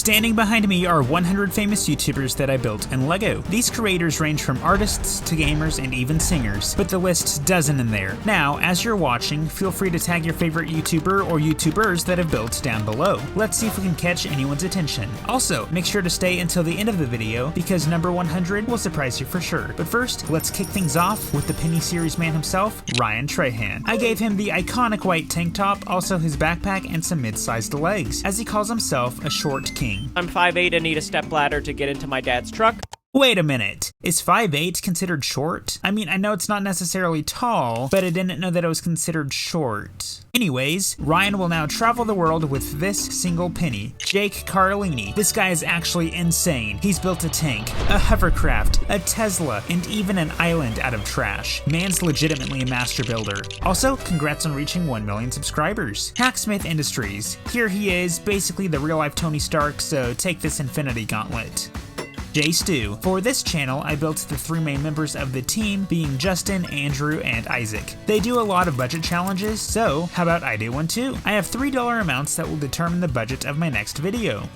Standing behind me are 100 famous YouTubers that I built in LEGO. These creators range from artists to gamers and even singers, but the list doesn't end there. Now, as you're watching, feel free to tag your favorite YouTuber or YouTubers that have built down below. Let's see if we can catch anyone's attention. Also, make sure to stay until the end of the video because number 100 will surprise you for sure. But first, let's kick things off with the Penny Series man himself, Ryan Trahan. I gave him the iconic white tank top, also his backpack, and some mid-sized legs, as he calls himself a short king. I'm 5'8" and need a stepladder to get into my dad's truck. Wait a minute, is 5'8" considered short? I mean, I know it's not necessarily tall, but I didn't know that it was considered short. Anyways, Ryan will now travel the world with this single penny, Jake Carlini. This guy is actually insane. He's built a tank, a hovercraft, a Tesla, and even an island out of trash. Man's legitimately a master builder. Also, congrats on reaching 1 million subscribers. Hacksmith Industries. Here he is, basically the real-life Tony Stark, so take this Infinity Gauntlet. J Stu. For this channel, I built the 3 main members of the team, being Justin, Andrew, and Isaac. They do a lot of budget challenges, so how about I do one too? I have $3 amounts that will determine the budget of my next video.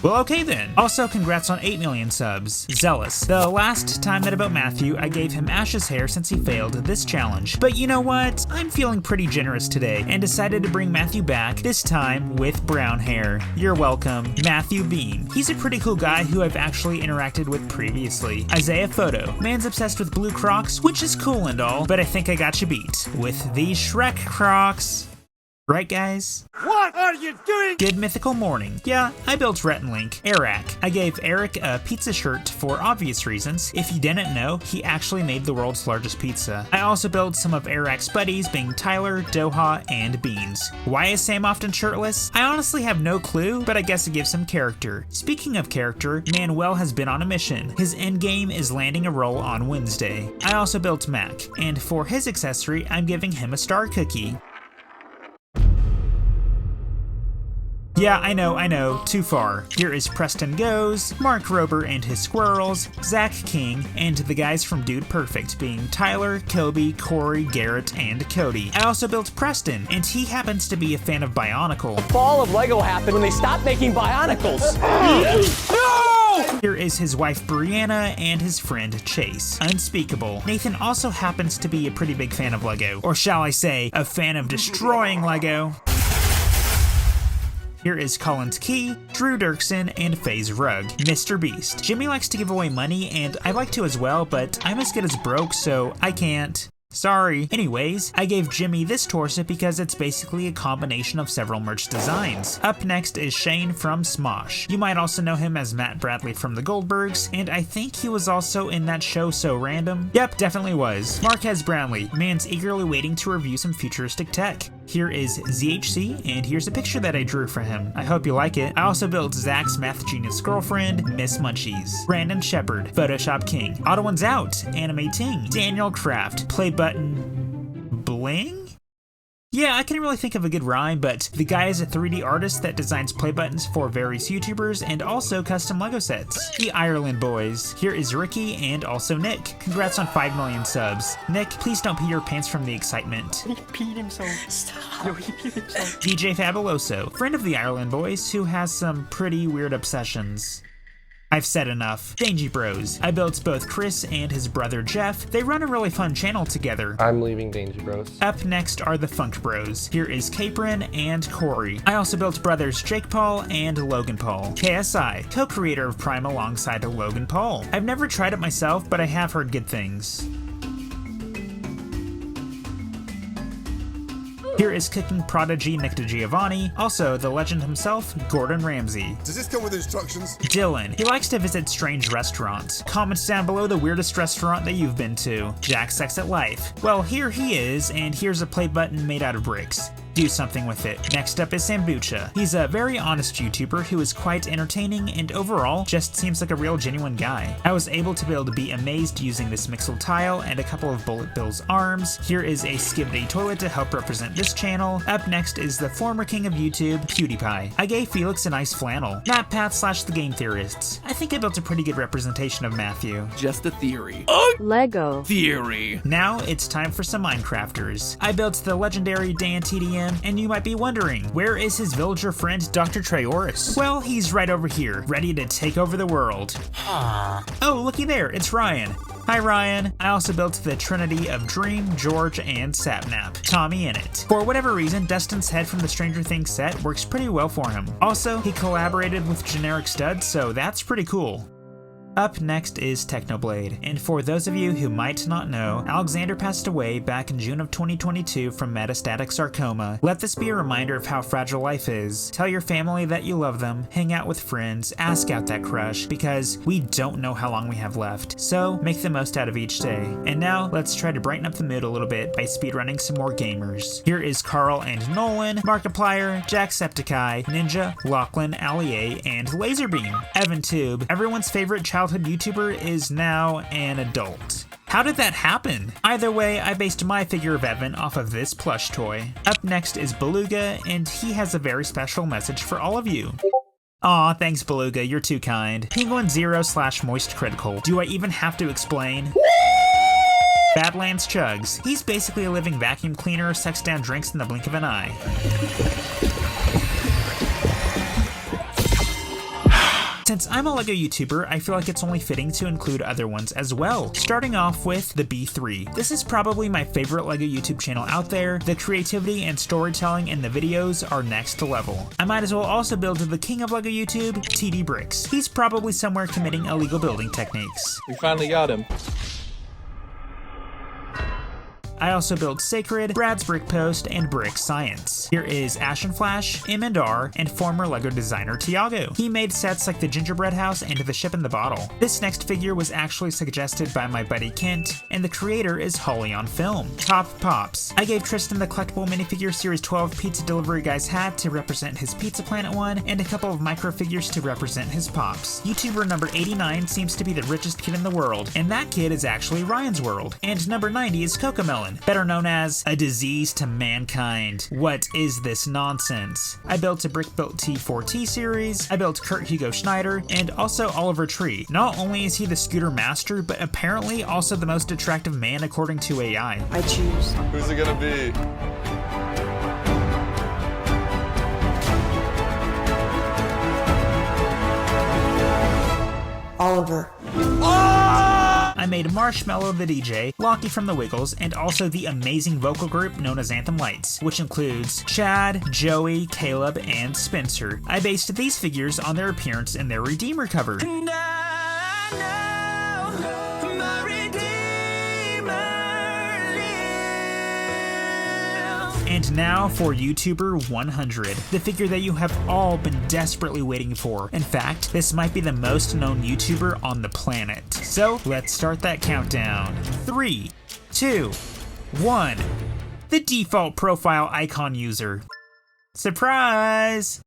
Well, okay then. Also, congrats on 8 million subs. Zealous. The last time that I built Matthew, I gave him Ash's hair since he failed this challenge. But you know what? I'm feeling pretty generous today and decided to bring Matthew back, this time with brown hair. You're welcome, Matthew Bean. He's a pretty cool guy who I've actually interacted with previously. Isaiah Photo. Man's obsessed with blue Crocs, which is cool and all, but I think I got you beat with these Shrek Crocs. Right, guys? What are you doing? Good Mythical Morning. Yeah, I built Rhett and Link. Eric. I gave Eric a pizza shirt for obvious reasons. If you didn't know, he actually made the world's largest pizza. I also built some of Eric's buddies, being Tyler, Doha, and Beans. Why is Sam often shirtless? I honestly have no clue, but I guess it gives some character. Speaking of character, Manuel has been on a mission. His endgame is landing a role on Wednesday. I also built Mac, and for his accessory, I'm giving him a star cookie. Yeah, I know, too far. Here is Preston Goes, Mark Rober and his squirrels, Zach King, and the guys from Dude Perfect, being Tyler, Kobe, Corey, Garrett, and Cody. I also built Preston, and he happens to be a fan of Bionicle. The fall of LEGO happened when they stopped making Bionicles. No! Here is his wife Brianna and his friend Chase. Unspeakable. Nathan also happens to be a pretty big fan of LEGO, or shall I say, a fan of destroying LEGO. Here is Collins Key, Drew Dirksen, and FaZe Rugg. Mr. Beast. Jimmy likes to give away money, and I like to as well, but I'm as good as broke, so I can't. Sorry. Anyways, I gave Jimmy this torso because it's basically a combination of several merch designs. Up next is Shane from Smosh. You might also know him as Matt Bradley from the Goldbergs, and I think he was also in that show So Random. Yep, definitely was. Marquez Brownlee. Man's eagerly waiting to review some futuristic tech. Here is ZHC, and here's a picture that I drew for him. I hope you like it. I also built Zach's math genius girlfriend, Miss Munchies. Brandon Shepard, Photoshop King. Ottowan's Out, Anime Ting. Daniel Kraft, Play Button Bling? Yeah, I can't really think of a good rhyme, but the guy is a 3D artist that designs play buttons for various YouTubers and also custom LEGO sets. The Ireland Boys. Here is Ricky and also Nick. Congrats on 5 million subs. Nick, please don't pee your pants from the excitement. He peed himself. Stop. No, he peed himself. DJ Fabuloso, friend of the Ireland Boys who has some pretty weird obsessions. I've said enough. Dangy Bros. I built both Chris and his brother Jeff. They run a really fun channel together. I'm leaving Dangy Bros. Up next are the Funk Bros. Here is Capron and Corey. I also built brothers Jake Paul and Logan Paul. KSI, co-creator of Prime alongside Logan Paul. I've never tried it myself, but I have heard good things. Here is cooking prodigy Nick DiGiovanni, also the legend himself, Gordon Ramsay. Does this come with instructions? Dylan. He likes to visit strange restaurants. Comment down below the weirdest restaurant that you've been to. Jack Sex at Life. Well, here he is, and here's a play button made out of bricks. Do something with it. Next up is Sambucha. He's a very honest YouTuber who is quite entertaining and overall just seems like a real genuine guy. I was able to build Be Amazed using this Mixel tile and a couple of Bullet Bill's arms. Here is a Skibidi toilet to help represent this channel. Up next is the former king of YouTube, PewDiePie. I gave Felix a nice flannel. MatPath / The Game Theorists. I think I built a pretty good representation of Matthew. Just a theory. LEGO Theory. Now it's time for some Minecrafters. I built the legendary Dan TDM, him, and you might be wondering, where is his villager friend Dr. Traoris? Well, he's right over here, ready to take over the world. Oh, looky there, it's Ryan. Hi Ryan. I also built the trinity of Dream, George, and Sapnap. Tommy in it. For whatever reason, Dustin's head from the Stranger Things set works pretty well for him. Also, he collaborated with Generic Stud, so that's pretty cool. Up next is Technoblade, and for those of you who might not know, Alexander passed away back in June of 2022 from metastatic sarcoma. Let this be a reminder of how fragile life is. Tell your family that you love them, hang out with friends, ask out that crush, because we don't know how long we have left, so make the most out of each day. And now, let's try to brighten up the mood a little bit by speedrunning some more gamers. Here is Carl and Nolan, Markiplier, Jacksepticeye, Ninja, Lachlan, Allier, and Laserbeam. Evan Tube, everyone's favorite childhood YouTuber, is now an adult. How did that happen? Either way, I based my figure of Evan off of this plush toy. Up next is Beluga, and he has a very special message for all of you. Aw, thanks Beluga, you're too kind. Penguin Zero / Moist Critical. Do I even have to explain? Badlands Chugs. He's basically a living vacuum cleaner, sucks down drinks in the blink of an eye. Since I'm a LEGO YouTuber, I feel like it's only fitting to include other ones as well. Starting off with the B3. This is probably my favorite LEGO YouTube channel out there. The creativity and storytelling in the videos are next level. I might as well also build the king of LEGO YouTube, TD Bricks. He's probably somewhere committing illegal building techniques. We finally got him. I also built Sacred, Brad's Brick Post, and Brick Science. Here is Ashen Flash, M&R, and former LEGO designer Tiago. He made sets like the Gingerbread House and the Ship in the Bottle. This next figure was actually suggested by my buddy Kent, and the creator is Holly on Film. Top Pops. I gave Tristan the collectible minifigure Series 12 Pizza Delivery Guy's hat to represent his Pizza Planet one, and a couple of micro figures to represent his Pops. YouTuber number 89 seems to be the richest kid in the world, and that kid is actually Ryan's World. And number 90 is Cocomelon, better known as a disease to mankind. What is this nonsense? I built a Brick-Built T4T series, I built Kurt Hugo Schneider, and also Oliver Tree. Not only is he the scooter master, but apparently also the most attractive man according to AI. I choose. Who's it gonna be? Oliver. I made Marshmallow the DJ, Lockie from the Wiggles, and also the amazing vocal group known as Anthem Lights, which includes Chad, Joey, Caleb, and Spencer. I based these figures on their appearance in their Redeemer cover. And now for YouTuber 100, the figure that you have all been desperately waiting for. In fact, this might be the most known YouTuber on the planet. So let's start that countdown. 3, 2, 1. The default profile icon user. Surprise!